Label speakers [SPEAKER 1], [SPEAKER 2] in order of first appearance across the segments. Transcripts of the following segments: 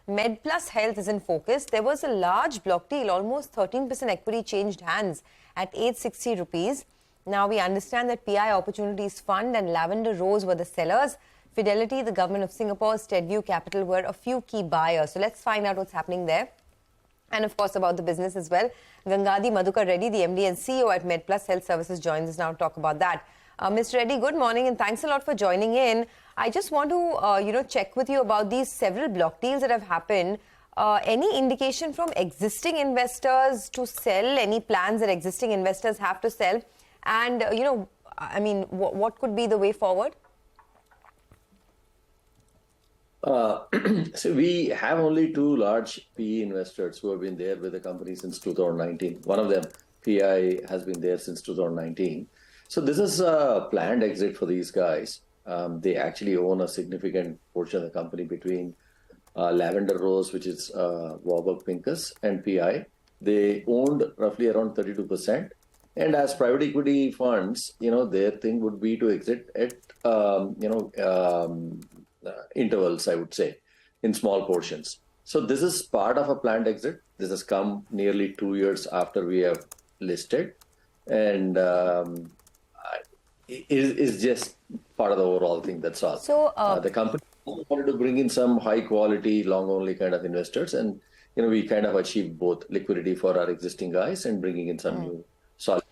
[SPEAKER 1] MedPlus Health is in focus. There was a large block deal, almost 13% equity changed hands at 860 rupees. Now we understand that PI Opportunities Fund and Lavender Rose were the sellers. Fidelity, the government of Singapore, Steadview Capital were a few key buyers. So let's find out what's happening there. And of course about the business as well. Gangadi M Reddy, the MD and CEO at MedPlus Health Services, joins us now to talk about that. Mr. Reddy, good morning and thanks a lot for joining in. I just want to, check with you about these several block deals that have happened. Any indication from existing investors to sell? Any plans that existing investors have to sell? And, what could be the way forward?
[SPEAKER 2] So we have only two large PE investors who have been there with the company since 2019. One of them, PI, has been there since 2019. So this is a planned exit for these guys. They actually own a significant portion of the company between Lavender Rose, which is Warburg Pincus, and PI. They owned roughly around 32%. And as private equity funds, their thing would be to exit at, intervals, I would say, in small portions. So this is part of a planned exit. This has come nearly 2 years after we have listed. And it is just part of the overall thing, that's all.
[SPEAKER 1] So
[SPEAKER 2] the company wanted to bring in some high quality, long only kind of investors. And, we kind of achieved both liquidity for our existing guys and bringing in some new solid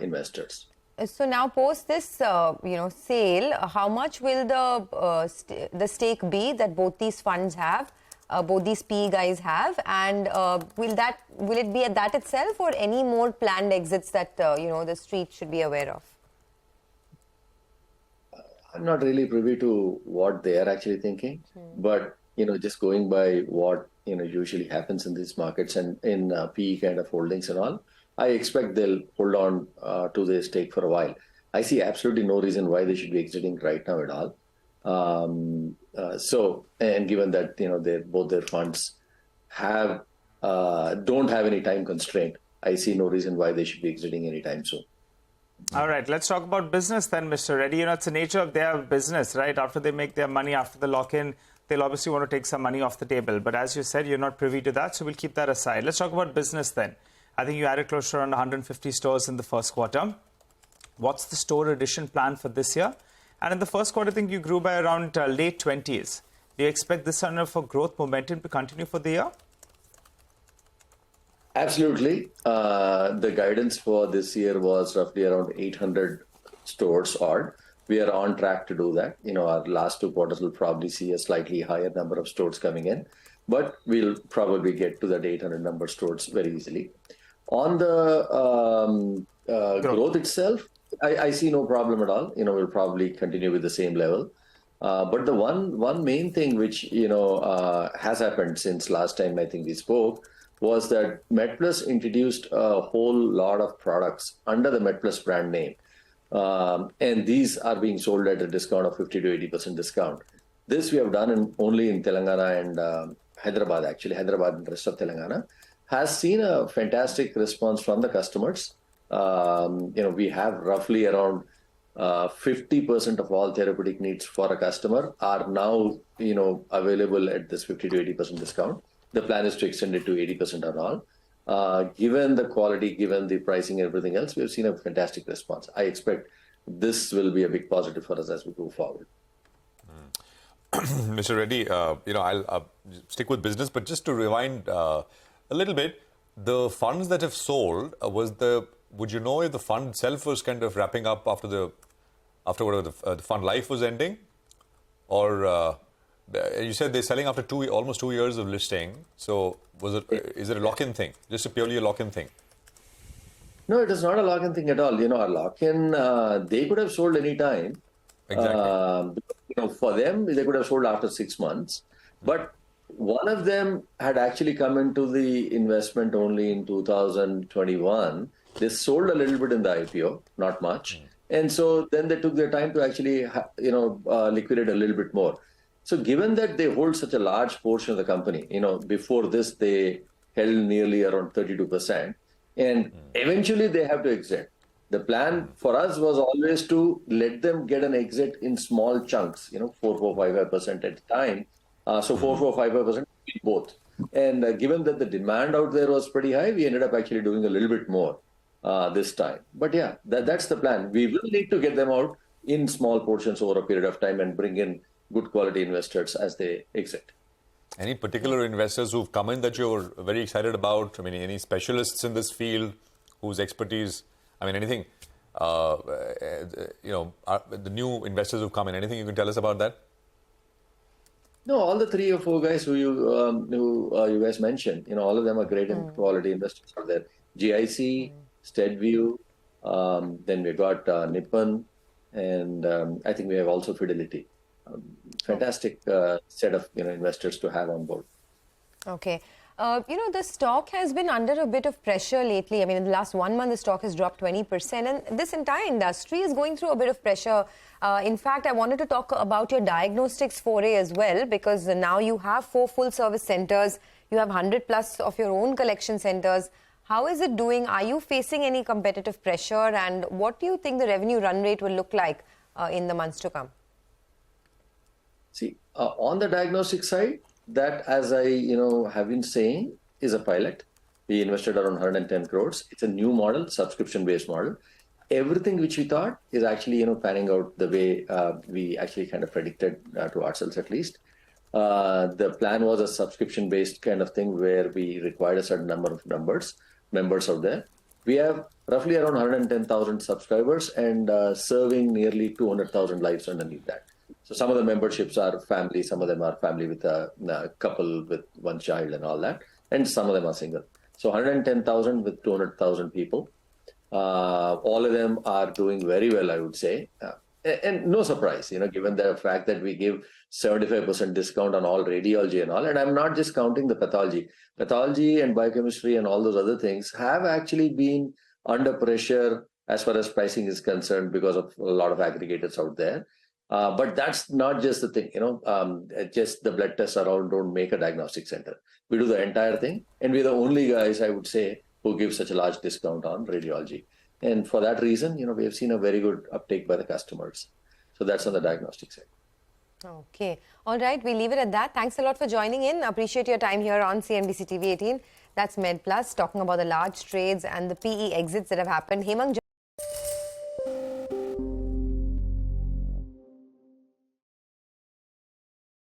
[SPEAKER 2] investors.
[SPEAKER 1] So now post this, sale, how much will the stake be that both these funds have, both these PE guys have, and will it be at that itself or any more planned exits that, the street should be aware of?
[SPEAKER 2] I'm not really privy to what they are actually thinking, but, just going by what, usually happens in these markets and in PE kind of holdings and all, I expect they'll hold on to their stake for a while. I see absolutely no reason why they should be exiting right now at all. And given that, both their funds don't have any time constraint, I see no reason why they should be exiting anytime soon.
[SPEAKER 3] All right, let's talk about business then, Mr. Reddy. It's the nature of their business, right? After they make their money, after the lock-in, they'll obviously want to take some money off the table. But as you said, you're not privy to that, so we'll keep that aside. Let's talk about business then. I think you added close to around 150 stores in the first quarter. What's the store addition plan for this year? And in the first quarter, I think you grew by around late 20s. Do you expect this kind of growth momentum to continue for the year?
[SPEAKER 2] Absolutely. The guidance for this year was roughly around 800 stores odd. We are on track to do that. Our last two quarters will probably see a slightly higher number of stores coming in, but we'll probably get to that 800 number stores very easily. On the growth itself, I see no problem at all. We'll probably continue with the same level. But the one main thing which, has happened since last time I think we spoke was that MedPlus introduced a whole lot of products under the MedPlus brand name. And these are being sold at a discount of 50 to 80% discount. This we have done only in Telangana and Hyderabad, actually. Hyderabad and the rest of Telangana has seen a fantastic response from the customers. We have roughly around 50% of all therapeutic needs for a customer are now, available at this 50 to 80% discount. The plan is to extend it to 80% on all. Given the quality, given the pricing and everything else, we've seen a fantastic response. I expect this will be a big positive for us as we go forward.
[SPEAKER 4] Mr. Reddy, I'll stick with business, but just to rewind a little bit, the funds that have sold, would you know if the fund itself was kind of wrapping up after whatever the fund life was ending? Or you said they're selling after almost 2 years of listing. So is it a lock-in thing? Just a purely a lock-in thing?
[SPEAKER 2] No, it is not a lock-in thing at all. Our lock-in, they could have sold any time.
[SPEAKER 4] Exactly.
[SPEAKER 2] For them, they could have sold after 6 months. But one of them had actually come into the investment only in 2021. They sold a little bit in the IPO, not much. And so then they took their time to actually, liquidate a little bit more. So given that they hold such a large portion of the company, before this, they held nearly around 32%. And eventually they have to exit. The plan for us was always to let them get an exit in small chunks, 4, 5% at a time. So 4, 5% both. And given that the demand out there was pretty high, we ended up actually doing a little bit more this time. But yeah, that's the plan. We will need to get them out in small portions over a period of time and bring in good quality investors as they exit.
[SPEAKER 4] Any particular investors who've come in that you're very excited about? I mean, any specialists in this field whose expertise, I mean, anything, the new investors who've come in, anything you can tell us about that?
[SPEAKER 2] No, all the 3 or 4 guys who you guys mentioned, all of them are great and quality investors out there. GIC, SteadView, then we got Nippon, and I think we have also Fidelity. Fantastic set of investors to have on board.
[SPEAKER 1] Okay. The stock has been under a bit of pressure lately. I mean, in the last 1 month, the stock has dropped 20%. And this entire industry is going through a bit of pressure. In fact, I wanted to talk about your diagnostics foray as well, because now you have 4 full-service centers. You have 100 plus of your own collection centers. How is it doing? Are you facing any competitive pressure? And what do you think the revenue run rate will look like in the months to come?
[SPEAKER 2] See, on the diagnostic side, that, as I have been saying, is a pilot. We invested around 110 crores. It's a new model, subscription-based model. Everything which we thought is actually panning out the way we actually kind of predicted to ourselves, at least. The plan was a subscription-based kind of thing where we required a certain number of members out there. We have roughly around 110,000 subscribers and serving nearly 200,000 lives underneath that. So some of the memberships are family, some of them are family with a couple with 1 child and all that, and some of them are single. So 110,000 with 200,000 people. All of them are doing very well, I would say. And no surprise, given the fact that we give 75% discount on all radiology and all. And I'm not just counting the pathology. Pathology and biochemistry and all those other things have actually been under pressure as far as pricing is concerned because of a lot of aggregators out there. But that's not just the thing, just the blood tests around don't make a diagnostic center. We do the entire thing. And we're the only guys, I would say, who give such a large discount on radiology. And for that reason, we have seen a very good uptake by the customers. So that's on the diagnostic side.
[SPEAKER 1] Okay. All right. We'll leave it at that. Thanks a lot for joining in. Appreciate your time here on CNBC-TV18. That's MedPlus, talking about the large trades and the PE exits that have happened. Hemang